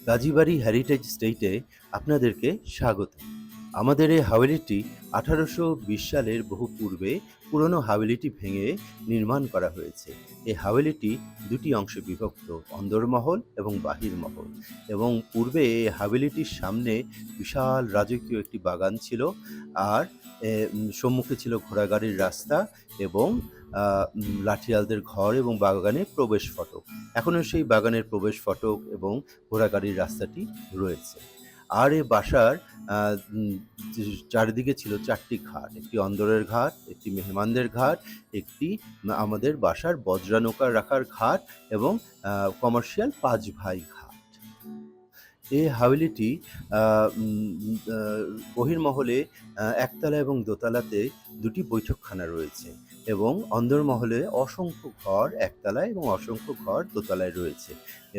গাজীবাড়ি heritage স্টেটে আপনাদেরকে স্বাগত। আমাদের এই হাভেলিটি 1820 সালের বহু পূর্বে পুরনো হাভেলিটি ভেঙে নির্মাণ করা হয়েছে। এই হাভেলিটি দুটি অংশে বিভক্ত, অন্দরমহল এবং বাহিরমহল। এবং পূর্বে এই হাভেলিটির সামনে বিশাল রাজকীয় একটি বাগান ছিল, আর সম্মুখে ছিল ঘোড়াগাড়ির রাস্তা এবং লাঠিয়ালদের ঘর এবং বাগানের প্রবেশ ফটক। এখনও সেই বাগানের প্রবেশ ফটক এবং ঘোড়াগাড়ির রাস্তাটি রয়েছে। আর এ বাসার চারিদিকে ছিল 4টি ঘাট, একটি অন্দরের ঘাট, একটি মেহমানদের ঘাট, একটি আমাদের বাসার বজরা নৌকা রাখার ঘাট এবং কমার্শিয়াল 5 ভাই ঘাট। এই হাভেলিটি বহির্মহলে একতলা এবং দোতলাতে দুটি বৈঠকখানা রয়েছে এবং অন্দরমহলে অসংখ্য ঘর একতলায় এবং অসংখ্য ঘর দোতলায় রয়েছে।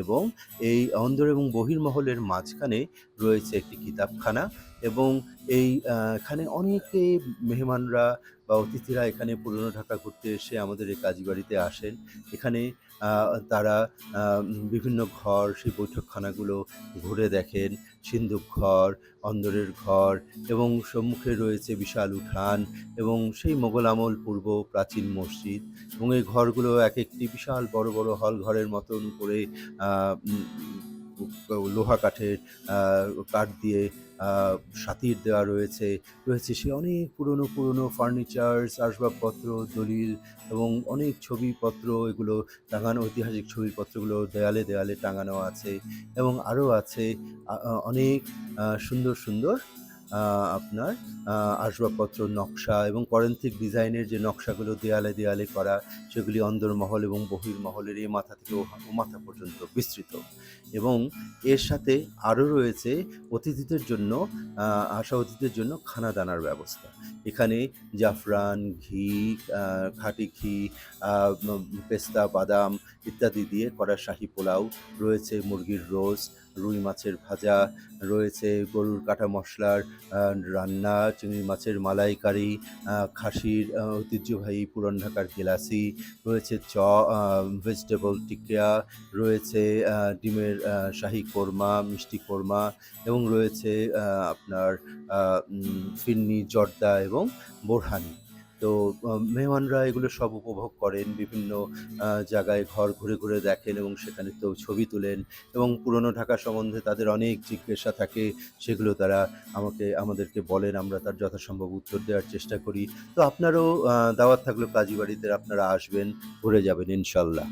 এবং এই অন্দর এবং বহির্মহলের মাঝখানে রয়েছে একটি কিতাবখানা এবং এখানে অনেকে মেহমানরা বা অতিথিরা এখানে পুরনো ঢাকা ঘুরতে এসে আমাদের এই কাজীবাড়িতে আসেন। এখানে তারা বিভিন্ন ঘর, সেই বৈঠকখানাগুলো ঘুরে দেখেন। সিন্দুক ঘর, অন্দরের ঘর এবং সম্মুখে রয়েছে বিশাল উঠান এবং সেই মোগল আমল পূর্ব প্রাচীন মসজিদ। এবং এই ঘরগুলো এক একটি বিশাল বড় বড় হল ঘরের মতন করে লোহা কাঠের কাঠ দিয়ে সাতির দেওয়া রয়েছে। সে অনেক পুরনো পুরনো ফার্নিচার্স, আসবাবপত্র, দলিল এবং অনেক ছবিপত্র, এগুলো টাঙানো, ঐতিহাসিক ছবিপত্রগুলো দেয়ালে দেয়ালে টাঙানো আছে। এবং আরও আছে অনেক সুন্দর সুন্দর আপনার আসবাবপত্র, নকশা এবং করেন্থিক ডিজাইনের যে নকশাগুলো দেয়ালে দেয়ালে করা, সেগুলি অন্দরমহল এবং বহির্মহলের এ মাথা থেকে ও মাথা পর্যন্ত বিস্তৃত। এবং এর সাথে আরও রয়েছে অতিথিদের জন্য, আসা অতিথিদের জন্য খানাদানার ব্যবস্থা। এখানে জাফরান, ঘি, খাঁটি ঘি, পেস্তা, বাদাম ইত্যাদি দিয়ে করা শাহী পোলাও রয়েছে, মুরগির রোস্ট, রুই মাছের ভাজা রয়েছে, গরুর কাটা মশলার রান্না, চিংড়ি মাছের মালাইকারি, খাসির ঐতিহ্যবাহী পুরান ঢাকার গেলাসি রয়েছে, ভেজিটেবল টিকিয়া রয়েছে, ডিমের শাহী কোরমা, মিষ্টি কোরমা এবং রয়েছে আপনার ফিরনি, জর্দা এবং বোরহানি। তো মেহমানরা এগুলো সব উপভোগ করেন, বিভিন্ন জায়গায় ঘর ঘুরে ঘুরে দেখেন এবং সেখানে তো ছবি তোলেন এবং পুরনো ঢাকা সম্বন্ধে তাদের অনেক জিজ্ঞাসা থাকে, সেগুলো তারা আমাদেরকে বলেন, আমরা তার যথাসম্ভব উত্তর দেওয়ার চেষ্টা করি। তো আপনারও দাওয়াত থাকলো কাজীবাড়িতে, আপনারা আসবেন, ঘুরে যাবেন ইনশাল্লাহ।